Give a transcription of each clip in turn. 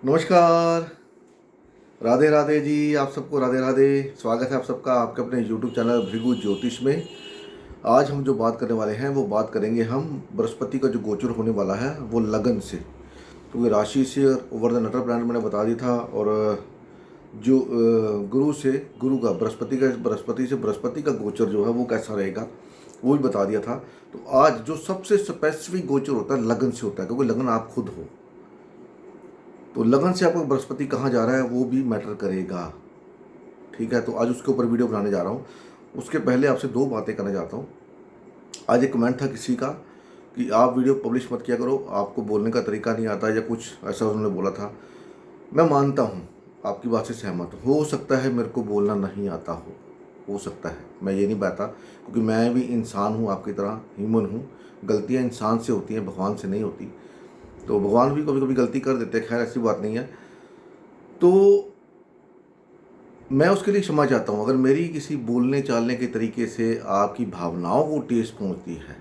नमस्कार। राधे राधे जी, आप सबको राधे राधे। स्वागत है आप सबका आपके अपने यूट्यूब चैनल भृगु ज्योतिष में। आज हम जो बात करने वाले हैं वो बात करेंगे हम बृहस्पति का जो गोचर होने वाला है वो लगन से, क्योंकि राशि से ओवर द नटर प्लैनेट मैंने बता दिया था, और जो गुरु से गुरु का बृहस्पति से बृहस्पति का गोचर जो है वो कैसा रहेगा वो भी बता दिया था। तो आज जो सबसे स्पेसिफिक गोचर होता है लगन से होता है, क्योंकि लगन आप खुद हो, तो लगन से आपका बृहस्पति कहाँ जा रहा है वो भी मैटर करेगा। ठीक है, तो आज उसके ऊपर वीडियो बनाने जा रहा हूँ। उसके पहले आपसे दो बातें करना चाहता हूँ। आज एक कमेंट था किसी का कि आप वीडियो पब्लिश मत किया करो, आपको बोलने का तरीका नहीं आता या कुछ ऐसा उन्होंने बोला था। मैं मानता हूँ, आपकी बात से सहमत हूँ। हो सकता है मेरे को बोलना नहीं आता हो सकता है, मैं ये नहीं कहता, क्योंकि मैं भी इंसान हूँ, आपकी तरह ह्यूमन हूँ। गलतियाँ इंसान से होती हैं, भगवान से नहीं होती। तो भगवान भी कभी कभी गलती कर देते हैं, खैर ऐसी बात नहीं है। तो मैं उसके लिए क्षमा चाहता हूँ अगर मेरी किसी बोलने चालने के तरीके से आपकी भावनाओं को ठेस पहुँचती है,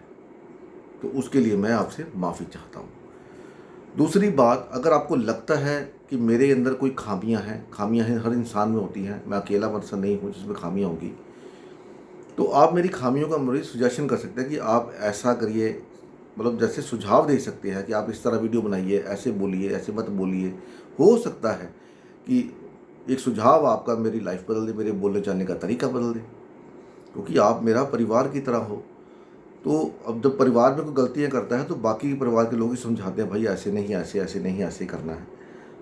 तो उसके लिए मैं आपसे माफ़ी चाहता हूँ। दूसरी बात, अगर आपको लगता है कि मेरे अंदर कोई खामियां हैं, हर इंसान में होती हैं, मैं अकेला पर्सन नहीं हूँ जिसमें खामियां होंगी, तो आप मेरी खामियों का मुझे सजेशन कर सकते हैं कि आप ऐसा करिए, मतलब जैसे सुझाव दे सकते हैं कि आप इस तरह वीडियो बनाइए, ऐसे बोलिए, ऐसे मत बोलिए। हो सकता है कि एक सुझाव आपका मेरी लाइफ बदल दे, मेरे बोलने चालने का तरीका बदल दे, क्योंकि आप मेरा परिवार की तरह हो। तो अब जब परिवार में कोई गलतियाँ करता है तो बाकी परिवार के लोग ही समझाते हैं, भाई ऐसे नहीं, ऐसे नहीं, ऐसे करना है।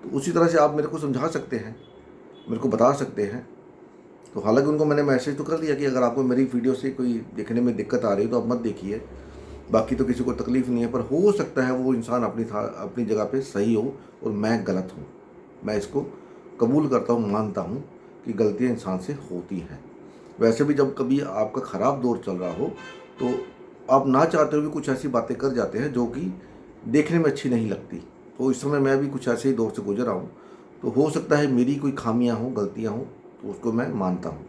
तो उसी तरह से आप मेरे को समझा सकते हैं, मेरे को बता सकते हैं। तो हालांकि उनको मैंने मैसेज तो कर दिया कि अगर आपको मेरी वीडियो से कोई देखने में दिक्कत आ रही है तो आप मत देखिए, बाकी तो किसी को तकलीफ़ नहीं है। पर हो सकता है वो इंसान अपनी जगह पे सही हो और मैं गलत हूँ। मैं इसको कबूल करता हूँ, मानता हूँ कि गलतियाँ इंसान से होती हैं। वैसे भी जब कभी आपका ख़राब दौर चल रहा हो तो आप ना चाहते हुए भी कुछ ऐसी बातें कर जाते हैं जो कि देखने में अच्छी नहीं लगती। तो इस समय मैं भी कुछ ऐसे ही दौर से गुजर रहा हूँ, तो हो सकता है मेरी कोई खामियाँ हों, गलतियाँ हों, तो उसको मैं मानता हूँ।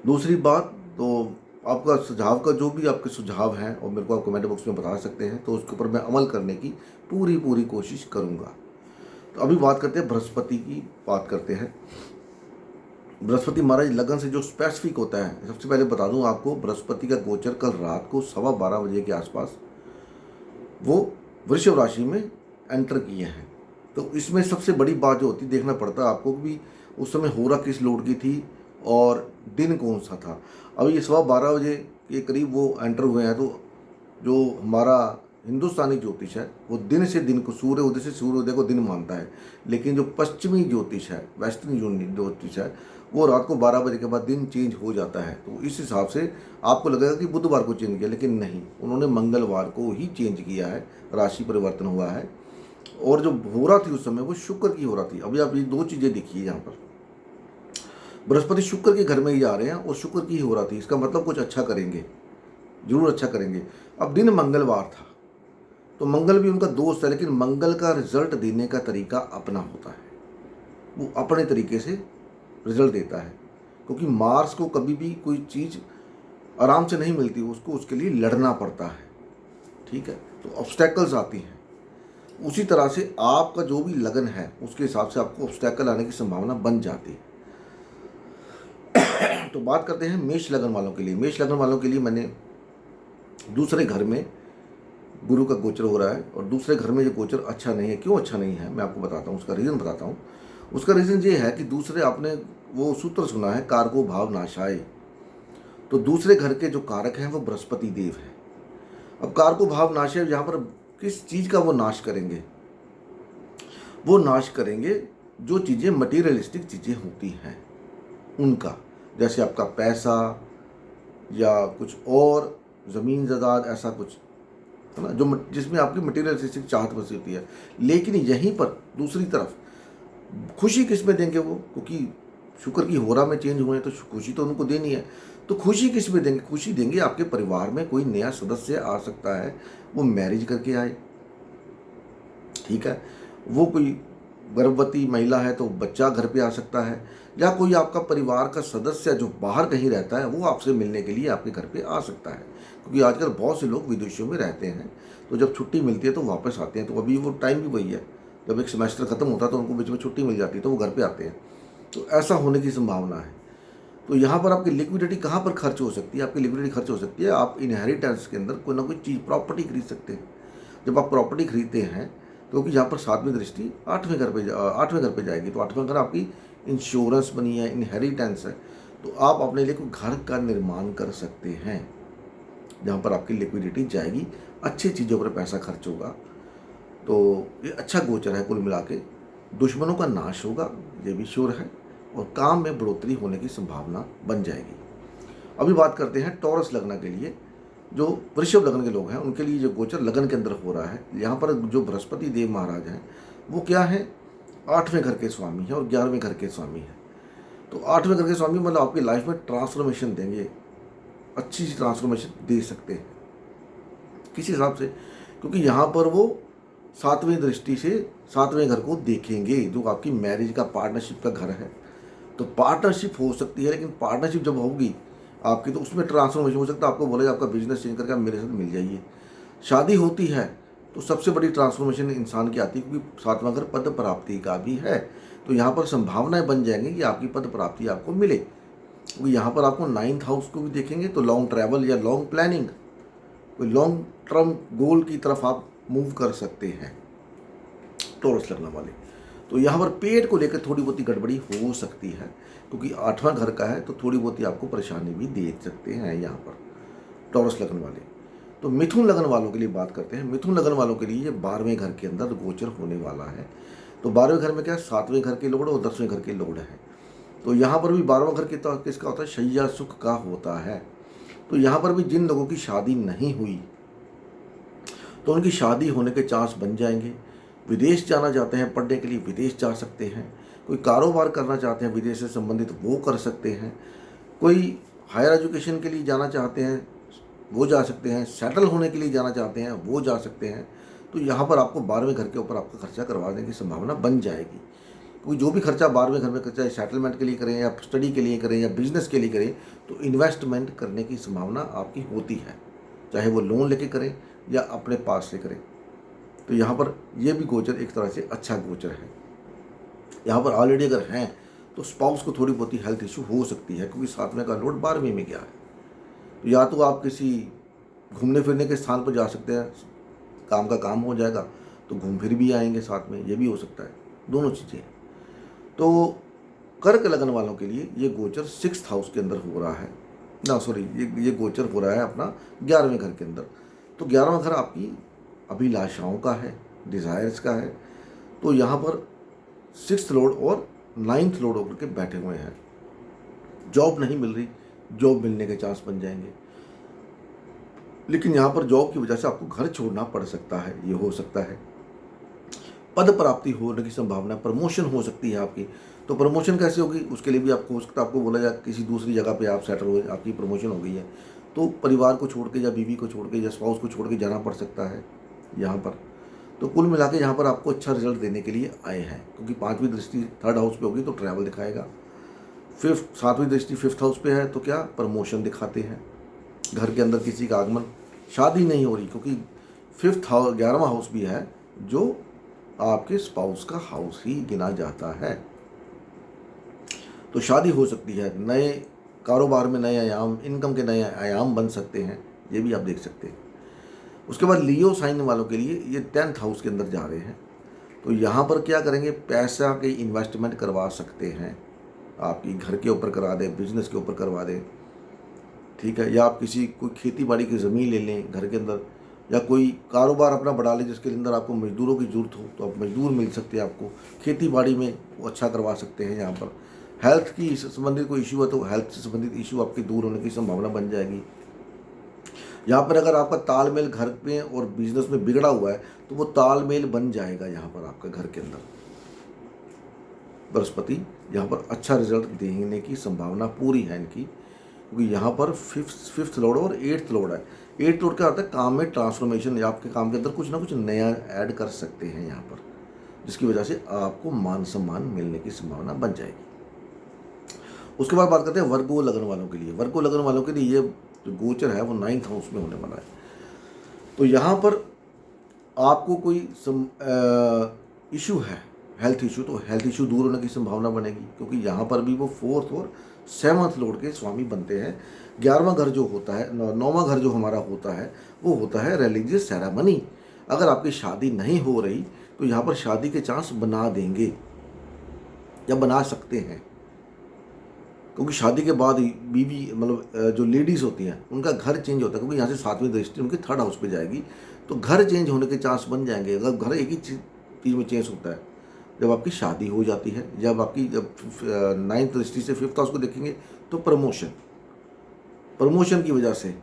दूसरी बात, तो आपका सुझाव का जो भी आपके सुझाव हैं और मेरे को आप कमेंट बॉक्स में बता सकते हैं, तो उसके ऊपर मैं अमल करने की पूरी कोशिश करूँगा। तो अभी बात करते हैं बृहस्पति की, बात करते हैं। बृहस्पति महाराज लगन से जो स्पेसिफिक होता है, सबसे पहले बता दूं आपको, बृहस्पति का गोचर कल रात को 12:15 के आसपास वो वृषभ राशि में एंटर किए हैं। तो इसमें सबसे बड़ी बात जो होती, देखना पड़ता है आपको कि उस समय होरा किस लोड की थी और दिन कौन सा था। अभी ये 12:15 के करीब वो एंटर हुए हैं। तो जो हमारा हिंदुस्तानी ज्योतिष है वो दिन से दिन को, सूर्योदय से सूर्योदय को दिन मानता है, लेकिन जो पश्चिमी ज्योतिष है, वेस्टर्न ज्योतिष है, वो रात को 12 बजे के बाद दिन चेंज हो जाता है। तो इस हिसाब से आपको लगेगा कि बुधवार को चेंज किया, लेकिन नहीं, उन्होंने मंगलवार को ही चेंज किया है, राशि परिवर्तन हुआ है। और जो हो रहा थी उस समय वो शुक्र की हो रहा थी। अभी आप ये दो चीज़ें देखिए, यहाँ पर बृहस्पति शुक्र के घर में ही जा रहे हैं और शुक्र की ही हो रहा थी, इसका मतलब कुछ अच्छा करेंगे, जरूर अच्छा करेंगे। अब दिन मंगलवार था, तो मंगल भी उनका दोस्त है, लेकिन मंगल का रिजल्ट देने का तरीका अपना होता है, वो अपने तरीके से रिजल्ट देता है। क्योंकि मार्स को कभी भी कोई चीज़ आराम से नहीं मिलती, उसको उसके लिए लड़ना पड़ता है। ठीक है, तो ऑब्स्टेकल्स आती हैं। उसी तरह से आपका जो भी लगन है उसके हिसाब से आपको ऑब्स्टेकल आने की संभावना बन जाती है। तो बात करते हैं मेष लगन वालों के लिए। मेष लगन वालों के लिए मैंने दूसरे घर में गुरु का गोचर हो रहा है, और दूसरे घर में ये गोचर अच्छा नहीं है। क्यों अच्छा नहीं है मैं आपको बताता हूँ, उसका रीज़न बताता हूँ। उसका रीज़न ये है कि दूसरे, आपने वो सूत्र सुना है, कारको भाव नाशाय। तो दूसरे घर के जो कारक हैं वो बृहस्पति देव है। अब कारको भाव नाशाय, यहाँ पर किस चीज़ का वो नाश करेंगे? वो नाश करेंगे जो चीज़ें मटीरियलिस्टिक चीज़ें होती हैं उनका, जैसे आपका पैसा या कुछ और, ज़मीन जायदाद, ऐसा कुछ है ना, जो जिसमें आपकी मटीरियलिस्टिक चाहत बसी होती है। लेकिन यहीं पर दूसरी तरफ खुशी किस में देंगे वो? क्योंकि शुक्र की होरा में चेंज हुए हैं तो खुशी तो उनको देनी है। तो खुशी किस में देंगे? खुशी देंगे आपके परिवार में कोई नया सदस्य आ सकता है, वो मैरिज करके आए। ठीक है, वो कोई गर्भवती महिला है तो बच्चा घर पे आ सकता है, या कोई आपका परिवार का सदस्य जो बाहर कहीं रहता है वो आपसे मिलने के लिए आपके घर पे आ सकता है। क्योंकि आजकल बहुत से लोग विदेशों में रहते हैं, तो जब छुट्टी मिलती है तो वापस आते हैं। तो अभी वो टाइम भी वही है, जब एक सेमेस्टर ख़त्म होता है तो उनको बीच में छुट्टी मिल जाती है तो वो घर पे आते हैं, तो ऐसा होने की संभावना है। तो यहाँ पर आपकी लिक्विडिटी कहाँ पर खर्च हो सकती है? आपकी लिक्विडिटी खर्च हो सकती है आप इनहेरिटेंस के अंदर कोई ना कोई चीज़ प्रॉपर्टी खरीद सकते हैं। जब आप प्रॉपर्टी खरीदते हैं, क्योंकि यहाँ पर 7वीं दृष्टि 8वें घर पे जाएगी, तो 8वां घर आपकी इंश्योरेंस बनी है, इनहेरिटेंस है, तो आप अपने लिए कोई घर का निर्माण कर सकते हैं जहाँ पर आपकी लिक्विडिटी जाएगी, अच्छी चीज़ों पर पैसा खर्च होगा। तो ये अच्छा गोचर है कुल मिला के। दुश्मनों का नाश होगा, ये भी श्योर है, और काम में बढ़ोतरी होने की संभावना बन जाएगी। अभी बात करते हैं टॉरस लग्न के लिए। जो वृषभ लग्न के लोग हैं उनके लिए जो गोचर लगन के अंदर हो रहा है, यहाँ पर जो बृहस्पति देव महाराज हैं वो क्या है, 8वें घर के स्वामी हैं और 11वें घर के स्वामी हैं। तो 8वें घर के स्वामी मतलब आपकी लाइफ में ट्रांसफॉर्मेशन देंगे, अच्छी सी ट्रांसफॉर्मेशन दे सकते हैं किसी हिसाब से, क्योंकि यहाँ पर वो 7वीं दृष्टि से 7वें घर को देखेंगे जो आपकी मैरिज का, पार्टनरशिप का घर है। तो पार्टनरशिप हो सकती है, लेकिन पार्टनरशिप जब होगी आपकी तो उसमें ट्रांसफॉर्मेशन हो सकता है। आपको बोले आपका बिजनेस चेंज करके आप मेरे साथ मिल जाइए। शादी होती है तो सबसे बड़ी ट्रांसफॉर्मेशन इंसान की आती है, क्योंकि 7वां घर पद प्राप्ति का भी है। तो यहाँ पर संभावनाएं बन जाएंगी कि आपकी पद प्राप्ति आपको मिले, क्योंकि यहाँ पर आपको 9th हाउस को भी देखेंगे तो लॉन्ग ट्रैवल या लॉन्ग प्लानिंग, कोई लॉन्ग टर्म गोल की तरफ आप मूव कर सकते हैं टॉरस लग्न वाले। तो यहाँ पर पेट को लेकर थोड़ी बहुत गड़बड़ी हो सकती है, क्योंकि 8वां घर का है तो थोड़ी बहुत आपको परेशानी भी दे सकते हैं यहाँ पर टॉरस लग्न वाले। तो मिथुन लग्न वालों के लिए बात करते हैं। मिथुन लग्न वालों के लिए ये 12वें घर के अंदर गोचर होने वाला है। तो 12वें घर में क्या है, 7वें घर के लॉर्ड और 10वें घर के लॉर्ड है। तो यहाँ पर भी 12वां घर किसका होता है, शैया सुख का होता है। तो यहाँ पर भी जिन लोगों की शादी नहीं हुई तो उनकी शादी होने के चांस बन जाएंगे। विदेश जाना चाहते हैं पढ़ने के लिए, विदेश जा सकते हैं। कोई कारोबार करना चाहते हैं विदेश से संबंधित, वो कर सकते हैं। कोई हायर एजुकेशन के लिए जाना चाहते हैं वो जा सकते हैं। सेटल होने के लिए जाना चाहते हैं वो जा सकते हैं। तो यहाँ पर आपको 12वें घर के ऊपर आपका खर्चा करवाने की संभावना बन जाएगी, क्योंकि जो भी खर्चा 12वें घर में चाहे सेटलमेंट के लिए करें या स्टडी के लिए करें या बिजनेस के लिए करें, तो इन्वेस्टमेंट करने की संभावना आपकी होती है, चाहे वो लोन लेके करें या अपने पास से करें। तो यहाँ पर यह भी गोचर एक तरह से अच्छा गोचर है। यहाँ पर ऑलरेडी अगर हैं तो स्पाउस को थोड़ी बहुत हेल्थ इशू हो सकती है, क्योंकि 7वें का लॉर्ड 12वें में गया है। तो या तो आप किसी घूमने फिरने के स्थान पर जा सकते हैं, काम का काम हो जाएगा तो घूम फिर भी आएंगे साथ में, ये भी हो सकता है, दोनों चीज़ें। तो कर्क लगन वालों के लिए ये गोचर 6th हाउस के अंदर हो रहा है ना, सॉरी, ये गोचर हो रहा है अपना 11वें घर के अंदर। तो 11वां घर आपकी अभिलाषाओं का है, डिज़ायर्स का है। तो यहाँ पर 6th लॉर्ड और 9th लॉर्ड होकर के बैठे हुए हैं। जॉब नहीं मिल रही, जॉब मिलने के चांस बन जाएंगे, लेकिन यहाँ पर जॉब की वजह से आपको घर छोड़ना पड़ सकता है, ये हो सकता है। पद प्राप्ति होने की संभावना, प्रमोशन हो सकती है आपकी। तो प्रमोशन कैसे होगी, उसके लिए भी आपको हो सकता है आपको बोला जाए किसी दूसरी जगह पे आप सेटल हुए, आपकी प्रमोशन हो गई है, तो परिवार को छोड़ के या बीवी को छोड़ के या स्पाउस को छोड़ के जाना पड़ सकता है यहाँ पर। तो कुल मिला के यहाँ पर आपको अच्छा रिजल्ट देने के लिए आए हैं, क्योंकि 5वीं दृष्टि 3rd हाउस पे होगी तो ट्रैवल दिखाएगा। 7वीं दृष्टि 5th हाउस पे है तो क्या, प्रमोशन दिखाते हैं। घर के अंदर किसी का आगमन, शादी नहीं हो रही, क्योंकि 5th हाउस 11वां हाउस भी है जो आपके स्पाउस का हाउस ही गिना जाता है। तो शादी हो सकती है, नए कारोबार में नए आयाम, इनकम के नए आयाम बन सकते हैं, ये भी आप देख सकते हैं। उसके बाद लियो साइन वालों के लिए ये 10th हाउस के अंदर जा रहे हैं। तो यहाँ पर क्या करेंगे, पैसा के इन्वेस्टमेंट करवा सकते हैं, आपकी घर के ऊपर करा दें, बिजनेस के ऊपर करवा दें, ठीक है, या आप किसी कोई खेती बाड़ी की ज़मीन ले लें घर के अंदर, या कोई कारोबार अपना बढ़ा लें जिसके अंदर आपको मजदूरों की ज़रूरत हो तो आप मजदूर मिल सकते हैं आपको, खेती बाड़ी में वो अच्छा करवा सकते हैं। यहाँ पर हेल्थ की संबंधित कोई इशू है तो हेल्थ से संबंधित इशू आपकी दूर होने की संभावना बन जाएगी। यहाँ पर अगर आपका तालमेल घर में और बिजनेस में बिगड़ा हुआ है तो वो तालमेल बन जाएगा यहाँ पर आपका घर के अंदर। बृहस्पति यहाँ पर अच्छा रिजल्ट देने की संभावना पूरी है इनकी, क्योंकि यहाँ पर 5th लॉर्ड और 8th लॉर्ड है। 8th लॉर्ड क्या होता है, काम में ट्रांसफॉर्मेशन, या आपके काम के अंदर कुछ ना कुछ नया ऐड कर सकते हैं यहाँ पर, जिसकी वजह से आपको मान सम्मान मिलने की संभावना बन जाएगी। उसके बाद बात करते हैं वर्गो लगन वालों के लिए। वर्गो लगन वालों के लिए ये जो गोचर है वो 9th हाउस में होने वाला है। तो यहाँ पर आपको कोई इशू है हेल्थ इशू, तो हेल्थ इशू दूर होने की संभावना बनेगी, क्योंकि यहाँ पर भी वो 4th और 7th लॉर्ड के स्वामी बनते हैं। 11वां घर जो होता है, 9वां घर जो हमारा होता है, वो होता है रिलीजियस सेरेमनी। अगर आपकी शादी नहीं हो रही तो यहाँ पर शादी के चांस बना देंगे या बना सकते हैं, क्योंकि शादी के बाद ही बीवी मतलब जो लेडीज़ होती हैं उनका घर चेंज होता है, क्योंकि यहाँ से 7वीं दृष्टि उनकी 3rd हाउस पे जाएगी, तो घर चेंज होने के चांस बन जाएंगे। अगर घर एक ही चीज़ में चेंज होता है, जब आपकी शादी हो जाती है, जब 9th दृष्टि से 5th हाउस को देखेंगे तो प्रमोशन की वजह से,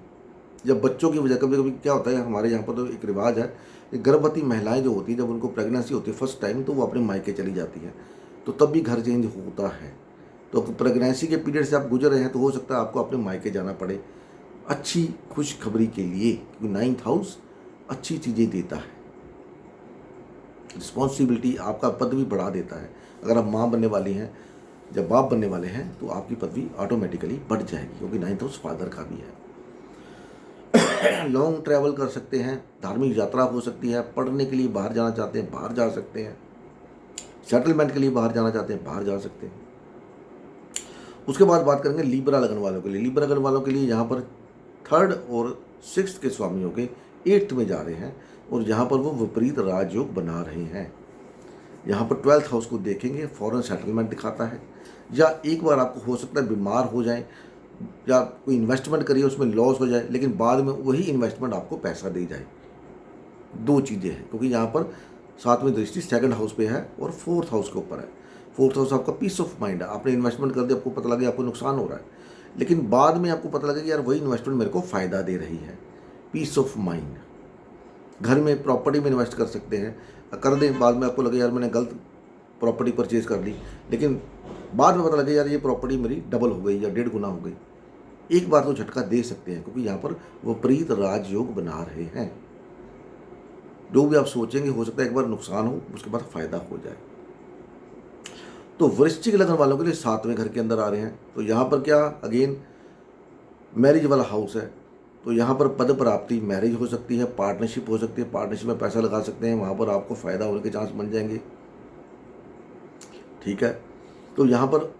जब बच्चों की वजह, कभी कभी क्या होता है हमारे यहाँ पर तो एक रिवाज है, गर्भवती महिलाएं जो होती हैं जब उनको प्रेगनेंसी होती है फर्स्ट टाइम, तो वो अपने मायके चली जाती हैं, तो तब भी घर चेंज होता है। तो प्रेगनेंसी के पीरियड से आप गुजर रहे हैं तो हो सकता है आपको अपने मायके जाना पड़े अच्छी खुशखबरी के लिए, क्योंकि 9th हाउस अच्छी चीज़ें देता है, रिस्पॉन्सिबिलिटी, आपका पद भी बढ़ा देता है। अगर आप माँ बनने वाली हैं, जब बाप बनने वाले हैं, तो आपकी पदवी ऑटोमेटिकली बढ़ जाएगी, क्योंकि 9th हाउस फादर का भी है। लॉन्ग ट्रैवल कर सकते हैं, धार्मिक यात्रा हो सकती है, पढ़ने के लिए बाहर जाना चाहते हैं बाहर जा सकते हैं, सेटलमेंट के लिए बाहर जाना चाहते हैं बाहर जा सकते हैं। उसके बाद बात करेंगे लिब्रा लगन वालों के लिए। लिब्रा लगन वालों के लिए यहाँ पर 3rd और 6th के स्वामियों के 8th में जा रहे हैं, और यहाँ पर वो विपरीत राजयोग बना रहे हैं। यहाँ पर 12th हाउस को देखेंगे, फॉरेन सेटलमेंट दिखाता है, या एक बार आपको हो सकता है बीमार हो जाए या कोई इन्वेस्टमेंट करिए उसमें लॉस हो जाए, लेकिन बाद में वही इन्वेस्टमेंट आपको पैसा दे जाए। 2 चीज़ें हैं, क्योंकि यहाँ पर 7वीं दृष्टि 2nd हाउस पे है और 4th हाउस के ऊपर है। 4th हाउस आपका पीस ऑफ माइंड है, आपने इन्वेस्टमेंट कर दिया, आपको पता लगे आपको नुकसान हो रहा है, लेकिन बाद में आपको पता लगे कि यार वही इन्वेस्टमेंट मेरे को फ़ायदा दे रही है, पीस ऑफ माइंड। घर में प्रॉपर्टी में इन्वेस्ट कर सकते हैं, कर दें, बाद में आपको लगे यार मैंने गलत प्रॉपर्टी परचेज कर ली, लेकिन बाद में पता लगे यार ये प्रॉपर्टी मेरी डबल हो गई या 1.5 गुना हो गई। एक बार तो झटका दे सकते हैं, क्योंकि यहाँ पर विपरीत राजयोग बना रहे हैं। जो भी आप सोचेंगे हो सकता है एक बार नुकसान हो, उसके बाद फायदा हो जाए। तो वृश्चिक लगन वालों के लिए 7वें घर के अंदर आ रहे हैं, तो यहाँ पर क्या अगेन मैरिज वाला हाउस है, तो यहाँ पर पद प्राप्ति, मैरिज हो सकती है, पार्टनरशिप हो सकती है, पार्टनरशिप में पैसा लगा सकते हैं, वहाँ पर आपको फ़ायदा होने के चांस बन जाएंगे। ठीक है, तो यहाँ पर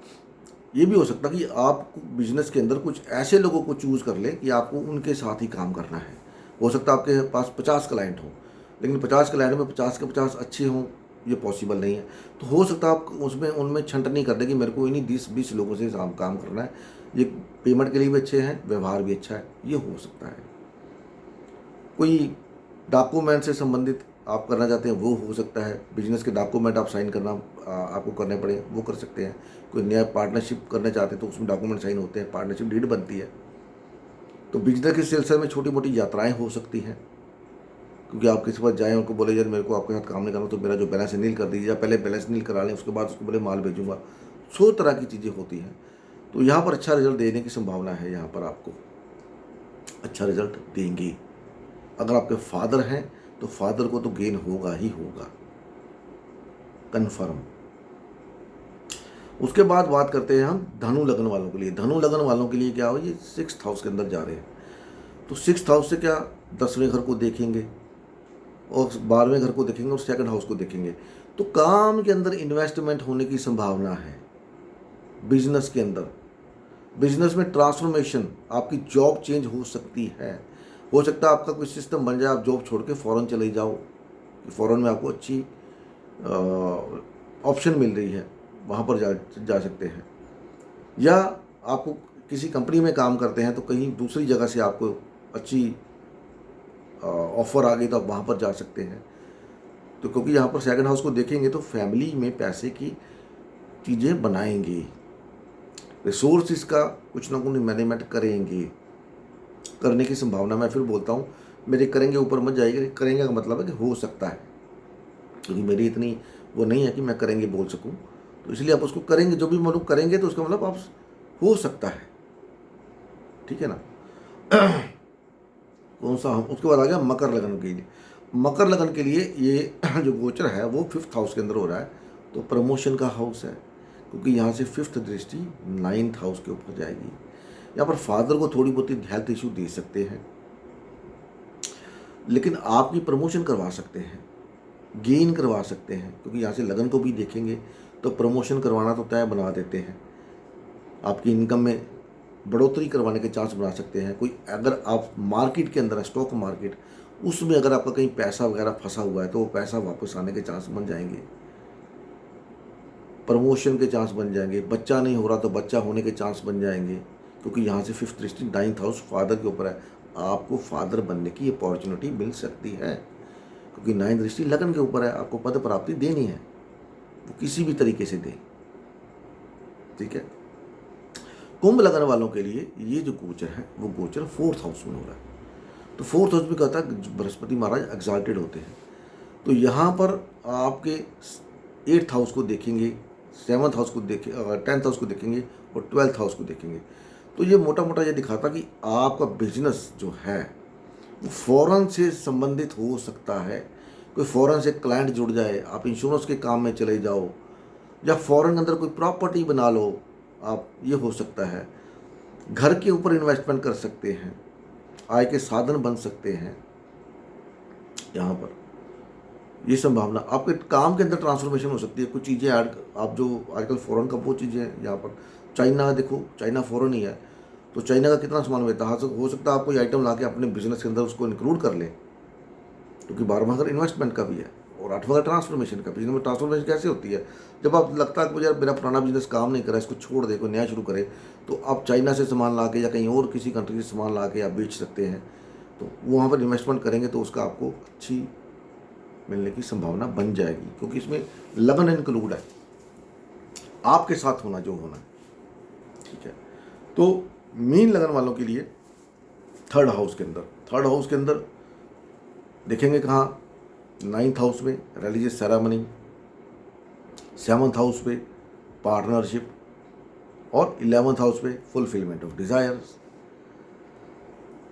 ये भी हो सकता है कि आप बिजनेस के अंदर कुछ ऐसे लोगों को चूज़ कर लें कि आपको उनके साथ ही काम करना है। हो सकता है आपके पास 50 क्लाइंट हों, लेकिन 50 क्लाइंट में 50 के 50 अच्छे हों, ये पॉसिबल नहीं है। तो हो सकता है आप उसमें उनमें छंटनी कर दें कि मेरे को इन्हीं 20 लोगों से काम करना है, ये पेमेंट के लिए भी अच्छे हैं, व्यवहार भी अच्छा है, ये हो सकता है। कोई डॉक्यूमेंट से संबंधित आप करना चाहते हैं वो हो सकता है, बिजनेस के डॉक्यूमेंट आप साइन करना आपको करने पड़े वो कर सकते हैं। कोई नया पार्टनरशिप करना चाहते हैं तो उसमें डॉक्यूमेंट साइन होते हैं, पार्टनरशिप डीड बनती है। तो बिजनेस के सिलसिले में छोटी मोटी यात्राएं हो सकती हैं, क्योंकि आप किसी पास जाएँ उनको बोले यार मेरे को आपके साथ काम नहीं करना, तो मेरा जो बैलेंस है नील कर दीजिए, या पहले बैलेंस नील करा लें, उसके बाद उसको बोले माल भेजूँगा। 100 तरह की चीज़ें होती हैं, तो यहाँ पर अच्छा रिजल्ट देने की संभावना है। यहाँ पर आपको अच्छा रिजल्ट देंगे। अगर आपके फादर हैं तो फादर को तो गेन होगा ही होगा, कन्फर्म। उसके बाद बात करते हैं हम धनु लगन वालों के लिए। धनु लगन वालों के लिए क्या हो, ये 6th हाउस के अंदर जा रहे हैं, तो 6th हाउस से क्या 10वें घर को देखेंगे और 12वें घर को देखेंगे और 2nd हाउस को देखेंगे। तो काम के अंदर इन्वेस्टमेंट होने की संभावना है। बिजनेस के अंदर, बिजनेस में ट्रांसफॉर्मेशन, आपकी जॉब चेंज हो सकती है। हो सकता है आपका कोई सिस्टम बन जाए, आप जॉब छोड़ के फ़ॉरेन चले जाओ, फ़ॉरेन में आपको अच्छी ऑप्शन मिल रही है, वहाँ पर जा सकते हैं। या आपको किसी कंपनी में काम करते हैं तो कहीं दूसरी जगह से आपको अच्छी ऑफ़र आ गई तो आप वहाँ पर जा सकते हैं। तो क्योंकि यहाँ पर 2nd हाउस को देखेंगे तो फैमिली में पैसे की चीज़ें बनाएंगे, रिसोर्सिस का कुछ ना कुछ मैनेजमेंट करेंगे, करने की संभावना। मैं फिर बोलता हूँ मेरे करेंगे ऊपर मत जाइए, करेंगे का मतलब है कि हो सकता है, क्योंकि मेरी इतनी वो नहीं है कि मैं करेंगे बोल सकूँ, तो इसलिए आप उसको करेंगे, जो भी मतलब करेंगे तो उसका मतलब आप हो सकता है। ठीक है ना। कौन सा, उसके बाद आ गया मकर लगन के लिए। मकर लगन के लिए ये जो गोचर है वो 5th हाउस के अंदर हो रहा है, तो प्रमोशन का हाउस है, क्योंकि यहाँ से 5th दृष्टि 9th हाउस के ऊपर जाएगी। यहाँ पर फादर को थोड़ी बहुत हेल्थ इशू दे सकते हैं, लेकिन आपकी प्रमोशन करवा सकते हैं। गेन करवा सकते हैं, क्योंकि यहाँ से लगन को भी देखेंगे तो प्रमोशन करवाना तो तय बना देते हैं। आपकी इनकम में बढ़ोतरी करवाने के चांस बना सकते हैं। कोई अगर आप मार्केट के अंदर है, स्टॉक मार्केट, उसमें अगर आपका कहीं पैसा वगैरह फंसा हुआ है तो वो पैसा वापस आने के चांस बन जाएंगे। प्रमोशन के चांस बन जाएंगे। बच्चा नहीं हो रहा तो बच्चा होने के चांस बन जाएंगे, क्योंकि यहाँ से 5th दृष्टि 9th हाउस फादर के ऊपर है। आपको फादर बनने की अपॉर्चुनिटी मिल सकती है, क्योंकि 9th दृष्टि लगन के ऊपर है। आपको पद प्राप्ति देनी है, वो किसी भी तरीके से दे। ठीक है। कुंभ लगन वालों के लिए ये जो गोचर है वो गोचर 4th हाउस में हो रहा है। तो 4th हाउस में कहता है बृहस्पति महाराज एक्साल्टेड होते हैं। तो यहाँ पर आपके 8th हाउस को देखेंगे, 7th हाउस को देखेंगे, 10th हाउस को देखेंगे और 12th हाउस को देखेंगे। तो ये मोटा मोटा ये दिखाता कि आपका बिजनेस जो है वो फॉरेन से संबंधित हो सकता है। कोई फॉरेन से क्लाइंट जुड़ जाए, आप इंश्योरेंस के काम में चले जाओ, या फॉरेन के अंदर कोई प्रॉपर्टी बना लो आप, ये हो सकता है। घर के ऊपर इन्वेस्टमेंट कर सकते हैं, आय के साधन बन सकते हैं। यहाँ पर ये संभावना आपके काम के अंदर ट्रांसफॉर्मेशन हो सकती है। कुछ चीज़ें ऐड, आप जो आजकल फॉरेन का वो चीज़ें हैं। यहाँ पर चाइना देखो, चाइना फॉरेन ही है, तो चाइना का कितना सामान बेचता है। हो सकता है आप कोई आइटम ला के अपने बिजनेस के अंदर उसको इंक्लूड कर लें, क्योंकि 12वां घर इन्वेस्टमेंट का भी है और 8वां घर ट्रांसफॉर्मेशन का। बिजनेस में ट्रांसफॉर्मेशन कैसे होती है, जब आप लगता है कि यार मेरा पुराना बिजनेस काम नहीं कर रहा है, इसको छोड़ दे, कोई नया शुरू करे, तो आप चाइना से सामान ला के या कहीं और किसी कंट्री से सामान ला के आप बेच सकते हैं। तो वहाँ पर इन्वेस्टमेंट करेंगे तो उसका आपको अच्छी मिलने की संभावना बन जाएगी, क्योंकि इसमें लगन इंक्लूड है, आपके साथ होना जो होना है। ठीक है। तो मीन लगन वालों के लिए 3rd हाउस के अंदर देखेंगे कहाँ, 9th हाउस में रिलीजियस सेरेमनी, 7th हाउस पे पार्टनरशिप और 11th हाउस पे फुलफिलमेंट ऑफ डिज़ायर्स।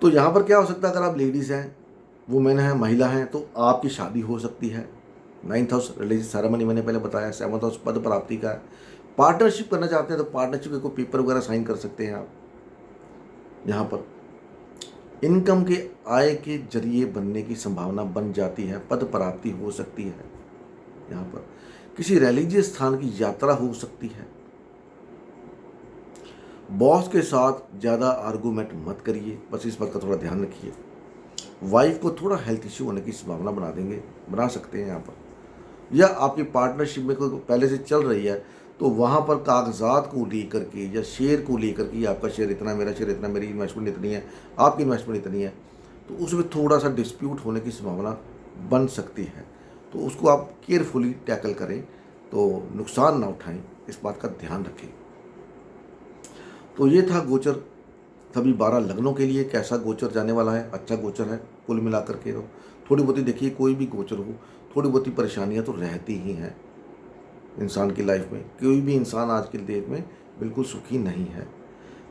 तो यहाँ पर क्या हो सकता है, अगर आप लेडीज़ हैं, वुमेन हैं, महिला हैं, तो आपकी शादी हो सकती है। 9th हाउस रिलीजियस सेरेमनी मैंने पहले बताया। 7th हाउस पद प्राप्ति का है। पार्टनरशिप करना चाहते हैं तो पार्टनरशिप को पेपर वगैरह साइन कर सकते हैं आप। यहाँ पर इनकम के आय के जरिए बनने की संभावना बन जाती है। पद प्राप्ति हो सकती है। यहाँ पर किसी रिलीजियस स्थान की यात्रा हो सकती है। बॉस के साथ ज़्यादा आर्गूमेंट मत करिए, बस इस बात का थोड़ा ध्यान रखिए। वाइफ को थोड़ा हेल्थ इश्यू होने की संभावना बना सकते हैं यहाँ पर। या आपकी पार्टनरशिप में कोई पहले से चल रही है तो वहाँ पर कागजात को लेकर के या शेयर को लेकर के, आपका शेयर इतना, मेरा शेयर इतना, मेरी इन्वेस्टमेंट इतनी है, आपकी इन्वेस्टमेंट इतनी है, तो उसमें थोड़ा सा डिस्प्यूट होने की संभावना बन सकती है। तो उसको आप केयरफुली टैकल करें, तो नुकसान ना उठाएं, इस बात का ध्यान रखें। तो ये था गोचर सभी 12 लग्नों के लिए। कैसा गोचर जाने वाला है, अच्छा गोचर है कुल मिलाकर के। तो थोड़ी बहुती देखिए, कोई भी गोचर हो, थोड़ी बहुती परेशानियां तो रहती ही हैं इंसान की लाइफ में। कोई भी इंसान आज के डेट में बिल्कुल सुखी नहीं है।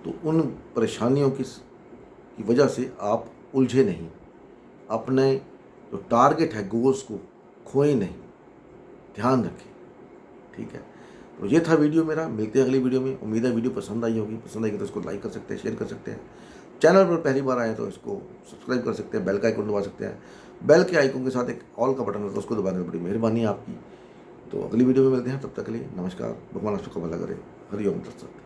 तो उन परेशानियों की वजह से आप उलझे नहीं, अपने जो टारगेट है, गोल्स को खोए नहीं, ध्यान रखें। ठीक है। तो ये था वीडियो मेरा। मिलते हैं अगली वीडियो में। उम्मीद है वीडियो पसंद आई होगी। पसंद आएगी तो इसको लाइक कर सकते हैं, शेयर कर सकते हैं। चैनल पर पहली बार आए तो इसको सब्सक्राइब कर सकते हैं, बेल का आइकन दबा सकते हैं। बेल के आइकन के साथ एक ऑल का बटन होता है, उसको दबाने में बड़ी मेहरबानी है आपकी। तो अगली वीडियो में मिलते हैं, तब तक के लिए नमस्कार। भगवान आपको भला करे। हरि ओम तत्सत।